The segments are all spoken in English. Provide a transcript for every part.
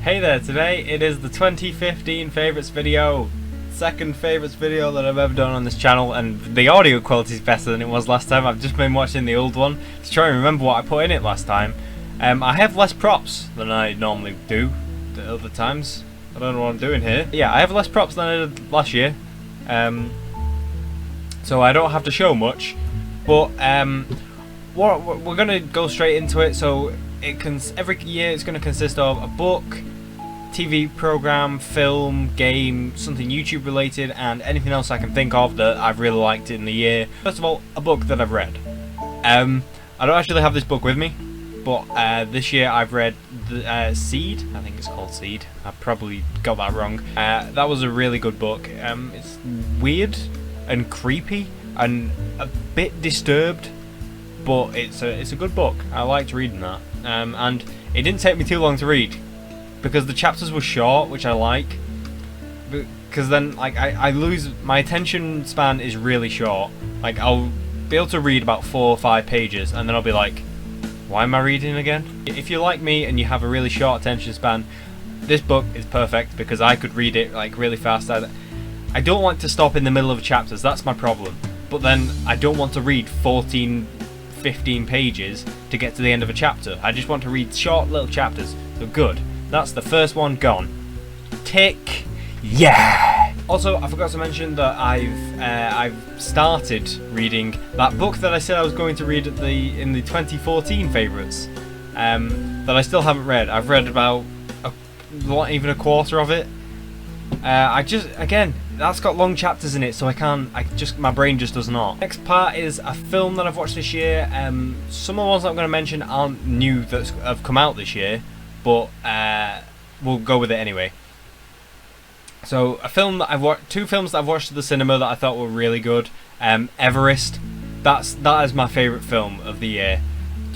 Hey there, today it is the 2015 favourites video. Second favourites video that I've ever done on this channel, and the audio quality is better than it was last time. I've just been watching the old one to try and remember what I put in it last time. I have less props than I normally do at other times. I don't know what I'm doing here. Yeah, I have less props than I did last year. So I don't have to show much, but we're going to go straight into it. So every year it's going to consist of a book, TV program, film, game, something YouTube related, and anything else I can think of that I've really liked in the year. First of all, a book that I've read. I don't actually have this book with me, but this year I've read Seed. I think it's called Seed. I probably got that wrong. That was a really good book. It's weird and creepy and a bit disturbed, but it's a good book. I liked reading that, and it didn't take me too long to read because the chapters were short, which I like. Because then, like, I lose my attention span is really short. Like, I'll be able to read about 4 or 5 pages, and then I'll be like, why am I reading again? If you're like me and you have a really short attention span, this book is perfect because I could read it like really fast. I don't like to stop in the middle of chapters, that's my problem. But then I don't want to read 14, 15 pages to get to the end of a chapter. I just want to read short little chapters. So good. That's the first one gone. Tick. Yeah. Also, I forgot to mention that I've started reading that book that I said I was going to read in the 2014 favourites. That I still haven't read. I've read about not even a quarter of it. Again, that's got long chapters in it, so my brain just does not. Next part is a film that I've watched this year. Some of the ones that I'm going to mention aren't new that have come out this year, but we'll go with it anyway. So a film that I've watched, 2 films that I've watched at the cinema that I thought were really good. Everest, that is my favourite film of the year.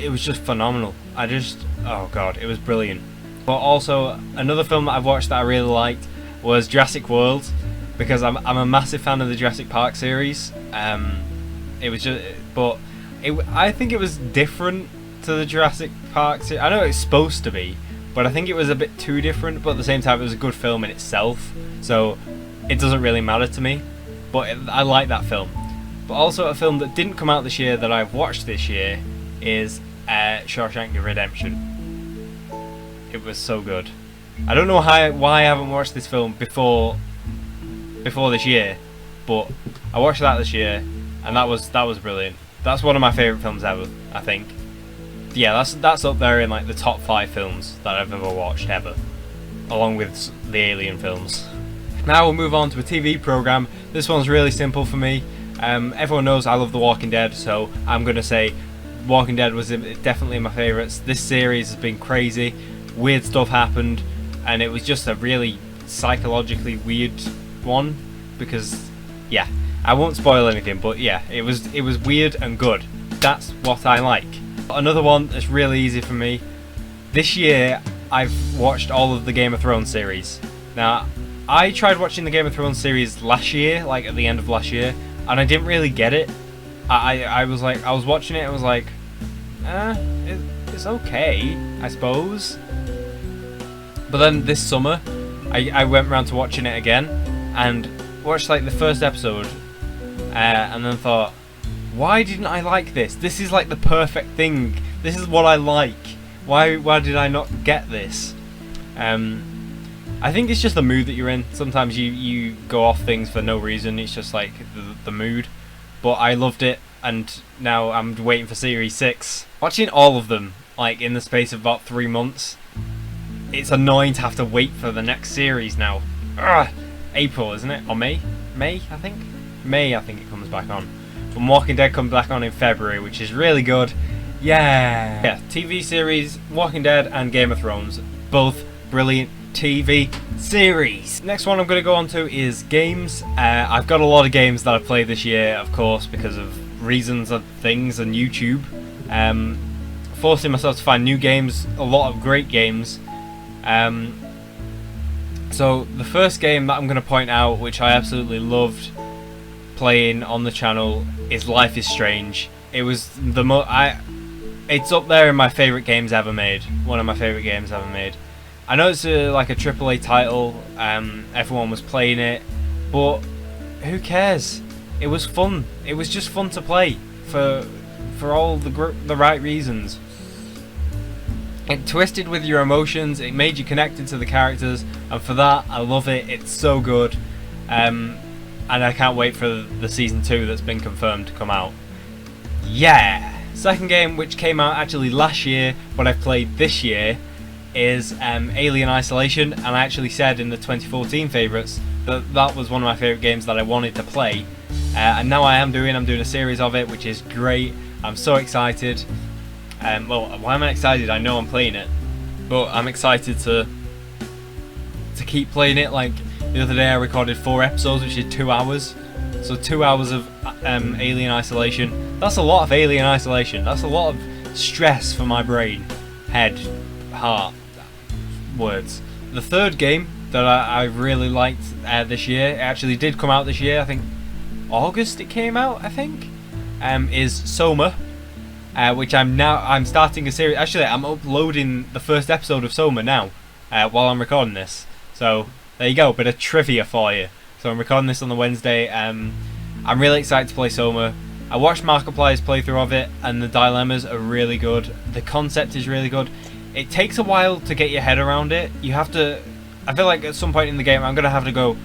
It was just phenomenal. Oh god, it was brilliant. But also another film that I've watched that I really liked was Jurassic World, because I'm a massive fan of the Jurassic Park series. It was just, I think it was different to the Jurassic Park series. I know it's supposed to be, but I think it was a bit too different. But at the same time, it was a good film in itself, so it doesn't really matter to me. But I like that film. But also a film that didn't come out this year that I've watched this year is Shawshank Redemption. It was so good. I don't know why I haven't watched this film before this year, but I watched that this year, and that was brilliant. That's one of my favourite films ever, I think. Yeah, that's up there in like the top 5 films that I've ever watched ever, along with the Alien films. Now we'll move on to a TV program. This one's really simple for me. Everyone knows I love The Walking Dead, so I'm gonna say Walking Dead was definitely my favourites. This series has been crazy. Weird stuff happened, and it was just a really psychologically weird one, because yeah, I won't spoil anything, but yeah, it was weird and good. That's what I like. Another one that's really easy for me. This year I've watched all of the Game of Thrones series. Now, I tried watching the Game of Thrones series last year, like at the end of last year, and I didn't really get it. I was watching it and was like, it's okay, I suppose. But then this summer, I went around to watching it again, and watched like the first episode, and then thought, why didn't I like this? This is like the perfect thing. This is what I like. Why did I not get this? I think it's just the mood that you're in. Sometimes you go off things for no reason. It's just like the mood. But I loved it, and now I'm waiting for Series 6. Watching all of them, like in the space of about 3 months, it's annoying to have to wait for the next series now. Ugh. April, isn't it? Or May? May, I think it comes back on. And Walking Dead comes back on in February, which is really good. Yeah, TV series, Walking Dead and Game of Thrones, both brilliant TV series. Next one I'm going to go on to is games. I've got a lot of games that I've played this year, of course, because of reasons of things and YouTube. Forcing myself to find new games, a lot of great games. So the first game that I'm going to point out, which I absolutely loved playing on the channel, is Life is Strange. It was it's up there in my favourite games ever made. One of my favourite games ever made. I know it's like a AAA title, everyone was playing it, but who cares? It was fun. It was just fun to play for all the right reasons. It twisted with your emotions, it made you connected to the characters, and for that I love it. It's so good, and I can't wait for the season 2 that's been confirmed to come out. Yeah! Second game, which came out actually last year but I've played this year, is Alien Isolation, and I actually said in the 2014 favourites that was one of my favourite games that I wanted to play, and now I'm doing a series of it, which is great. I'm so excited. Well, why am I excited? I know I'm playing it, but I'm excited to keep playing it. Like the other day I recorded 4 episodes, which is 2 hours, so 2 hours of Alien Isolation. That's a lot of Alien Isolation. That's a lot of stress for my brain, head, heart, words. The third game that I really liked this year, it actually did come out this year, I think August it came out, I think, is Soma, which I'm starting a series. Actually, I'm uploading the first episode of Soma now, while I'm recording this. So there you go, bit of trivia for you. So I'm recording this on the Wednesday. I'm really excited to play Soma. I watched Markiplier's playthrough of it, and the dilemmas are really good. The concept is really good. It takes a while to get your head around it. You have to. I feel like at some point in the game, I'm gonna have to go,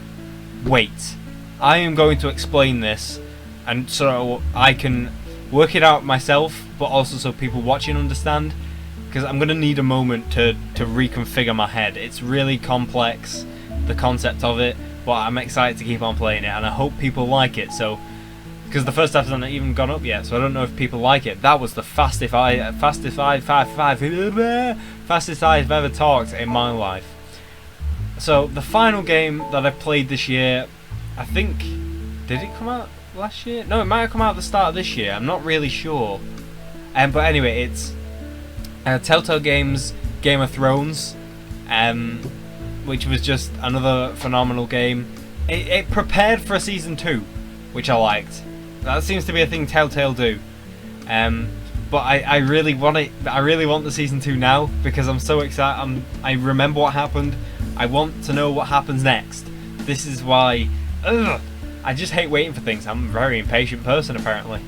wait. I am going to explain this, and so I can work it out myself, but also so people watching understand, because I'm going to need a moment to reconfigure my head. It's really complex, the concept of it, but I'm excited to keep on playing it, and I hope people like it. So, because the first episode hasn't even gone up yet, so I don't know if people like it. That was the fastest I've ever talked in my life. So the final game that I played this year, I think, did it come out last year? No, it might have come out at the start of this year. I'm not really sure. But anyway, it's Telltale Games Game of Thrones, which was just another phenomenal game. It prepared for a season 2, which I liked. That seems to be a thing Telltale do. But I really want it. I really want the season 2 now, because I'm so excited. I remember what happened. I want to know what happens next. This is why. I just hate waiting for things. I'm a very impatient person, apparently.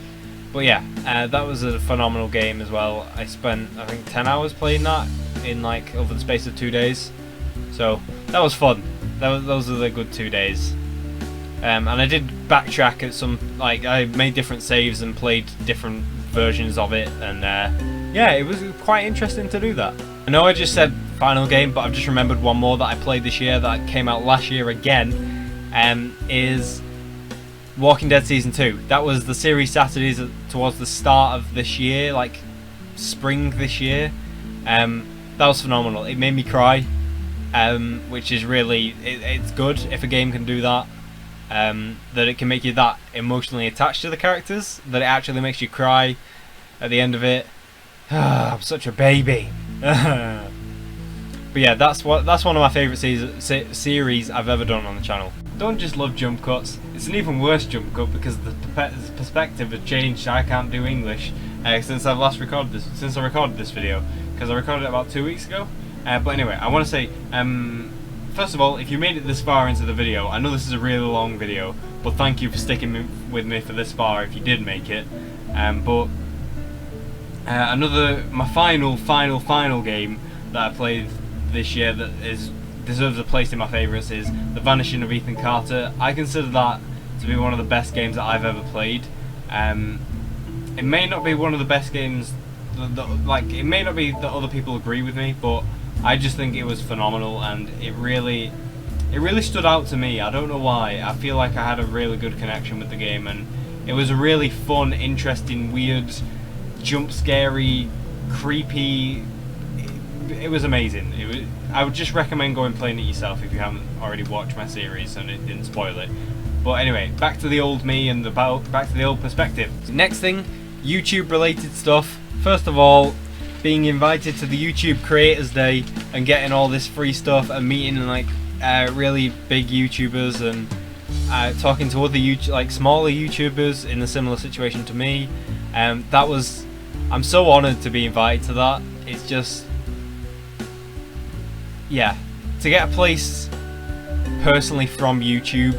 But yeah, that was a phenomenal game as well. I spent, I think, 10 hours playing that in like over the space of 2 days. So that was fun. Those are the good 2 days. And I did backtrack at some, like, I made different saves and played different versions of it, and yeah, it was quite interesting to do that. I know I just said final game, but I've just remembered one more that I played this year that came out last year again, is Walking Dead Season 2. That was the series Saturdays towards the start of this year, like spring this year. That was phenomenal. It made me cry, which is really, it's good if a game can do that. That it can make you that emotionally attached to the characters, that it actually makes you cry at the end of it. I'm such a baby. But yeah, that's one of my favourite series I've ever done on the channel. Don't just love jump cuts. It's an even worse jump cut because the perspective has changed. I can't do English since I've last recorded this. Since I recorded this video, because I recorded it about 2 weeks ago. But anyway, I want to say, first of all, if you made it this far into the video, I know this is a really long video, but thank you for sticking with me for this far if you did make it. My final game that I played this year that deserves a place in my favourites is The Vanishing of Ethan Carter. I consider that to be one of the best games that I've ever played. It may not be one of the best games, it may not be that other people agree with me, but I just think it was phenomenal, and it really stood out to me. I don't know why. I feel like I had a really good connection with the game, and it was a really fun, interesting, weird, jump scary, creepy. It was amazing. I would just recommend going and playing it yourself if you haven't already watched my series and it didn't spoil it. But anyway, back to the old me and back to the old perspective. Next thing, YouTube related stuff. First of all, being invited to the YouTube Creators Day and getting all this free stuff and meeting like really big YouTubers and talking to other smaller YouTubers in a similar situation to me. I'm so honoured to be invited to that. It's just, yeah, to get a place personally from YouTube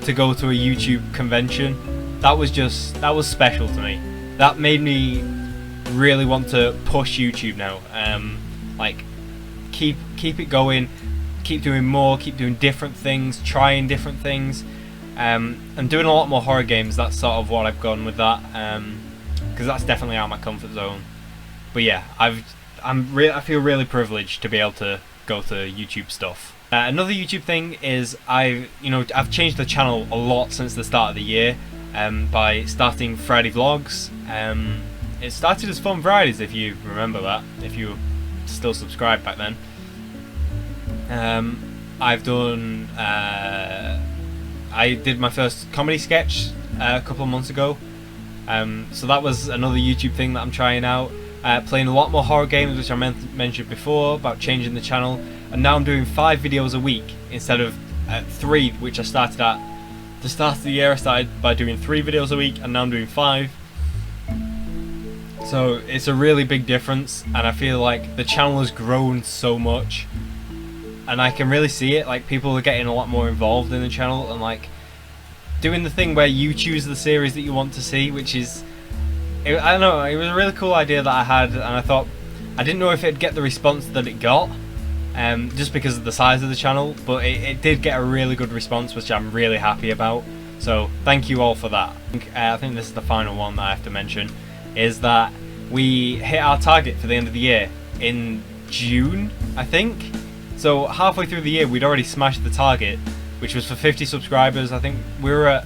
to go to a YouTube convention, that was special to me. That made me really want to push YouTube now. Like keep it going, keep doing more, keep doing different things, trying different things. I'm doing a lot more horror games. That's sort of what I've gone with that, because that's definitely out of my comfort zone. But yeah, I feel really privileged to be able to go to YouTube stuff. Another YouTube thing is I've changed the channel a lot since the start of the year, by starting Friday vlogs. It started as Fun Fridays, if you remember that, if you were still subscribed back then. I've done I did my first comedy sketch a couple of months ago, so that was another YouTube thing that I'm trying out. Playing a lot more horror games, which I mentioned before about changing the channel, and now I'm doing 5 videos a week instead of 3, which I started at the start of the year. I started by doing 3 videos a week, and now I'm doing 5. So it's a really big difference, and I feel like the channel has grown so much, and I can really see it. Like, people are getting a lot more involved in the channel, and like doing the thing where you choose the series that you want to see, which is, I don't know, it was a really cool idea that I had, and I thought, I didn't know if it'd get the response that it got, just because of the size of the channel, but it did get a really good response, which I'm really happy about. So thank you all for that. I think this is the final one that I have to mention, is that we hit our target for the end of the year in June, I think. So halfway through the year we'd already smashed the target, which was for 50 subscribers. I think we were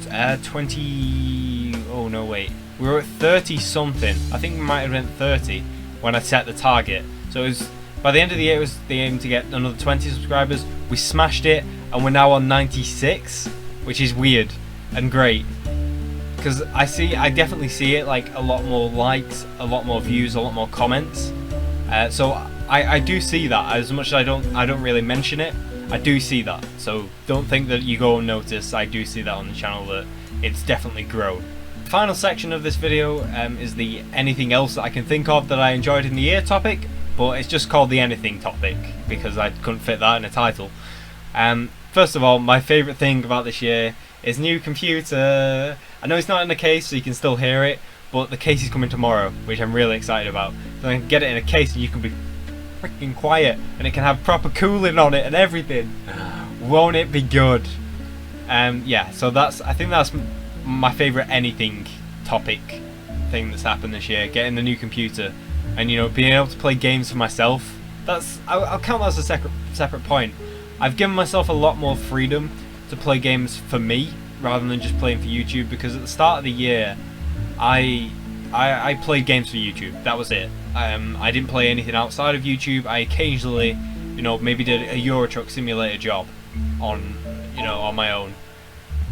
at 20, oh no wait, we were at 30 something. I think we might have been 30 when I set the target. So it was, by the end of the year it was the aim to get another 20 subscribers. We smashed it, and we're now on 96, which is weird and great, because I definitely see it, like a lot more likes, a lot more views, a lot more comments. So I do see that, as much as I don't really mention it. I do see that, so don't think that you go unnoticed. I do see that on the channel, that it's definitely grown. The final section of this video is the anything else that I can think of that I enjoyed in the year topic, but it's just called the anything topic because I couldn't fit that in a title. First of all, my favourite thing about this year is new computer. I know it's not in the case, so you can still hear it, but the case is coming tomorrow, which I'm really excited about. So I can get it in a case and you can be freaking quiet, and it can have proper cooling on it and everything. Won't it be good? Yeah, so I think that's my favourite anything topic thing that's happened this year, getting the new computer, and being able to play games for myself. I'll count that as a separate point. I've given myself a lot more freedom to play games for me rather than just playing for YouTube, because at the start of the year I played games for YouTube. That was it. I didn't play anything outside of YouTube. I occasionally, maybe did a Euro Truck Simulator job on my own.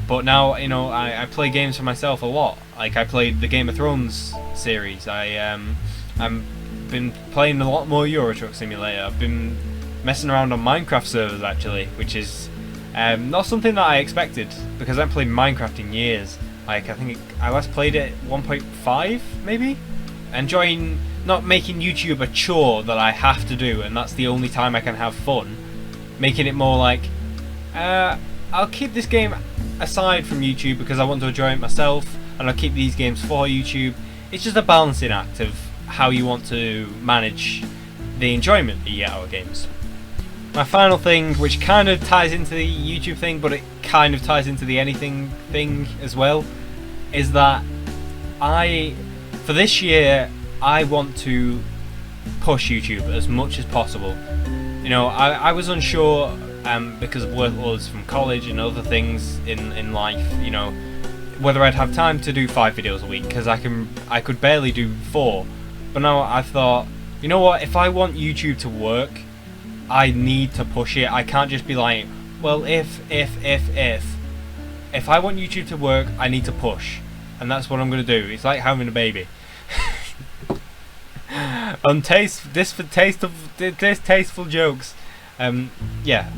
But now, I play games for myself a lot. Like, I played the Game of Thrones series. I'm been playing a lot more Euro Truck Simulator. I've been messing around on Minecraft servers actually, which is not something that I expected, because I haven't played Minecraft in years. Like, I think I last played it at 1.5 maybe. Enjoying not making YouTube a chore that I have to do, and that's the only time I can have fun. Making it more like, I'll keep this game aside from YouTube because I want to enjoy it myself, and I'll keep these games for YouTube. It's just a balancing act of how you want to manage the enjoyment that you get out of games. My final thing, which kind of ties into the YouTube thing, but it kind of ties into the anything thing as well, is that for this year, I want to push YouTube as much as possible. I was unsure because of workloads from college and other things in life, whether I'd have time to do 5 videos a week, because I could barely do 4. But now I thought, you know what, if I want YouTube to work, I need to push it. I can't just be like, well, if I want YouTube to work, I need to push, and that's what I'm gonna do. It's like having a baby. Distasteful jokes. Yeah,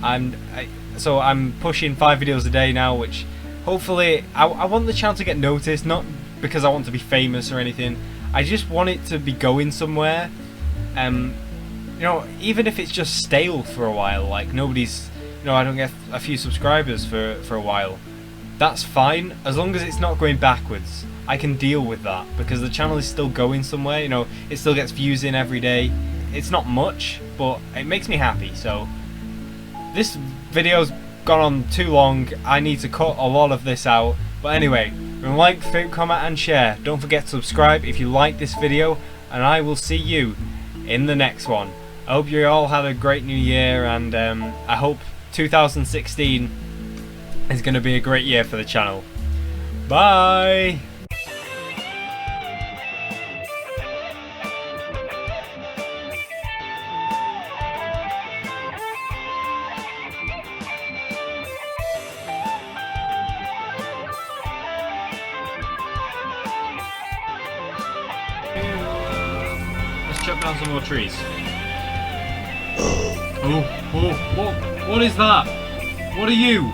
so I'm pushing 5 videos a day now, which hopefully I want the channel to get noticed, not because I want to be famous or anything. I just want it to be going somewhere. you know, even if it's just stale for a while, like nobody's, you know, I don't get a few subscribers for a while, that's fine, as long as it's not going backwards. I can deal with that, because the channel is still going somewhere, you know, it still gets views in every day. It's not much, but it makes me happy. So this video's gone on too long. I need to cut a lot of this out. But anyway, like, favorite, comment and share. Don't forget to subscribe if you like this video, and I will see you in the next one. I hope you all had a great new year, and I hope 2016 is going to be a great year for the channel. Bye! Let's chop down some more trees. Oh, what is that? What are you?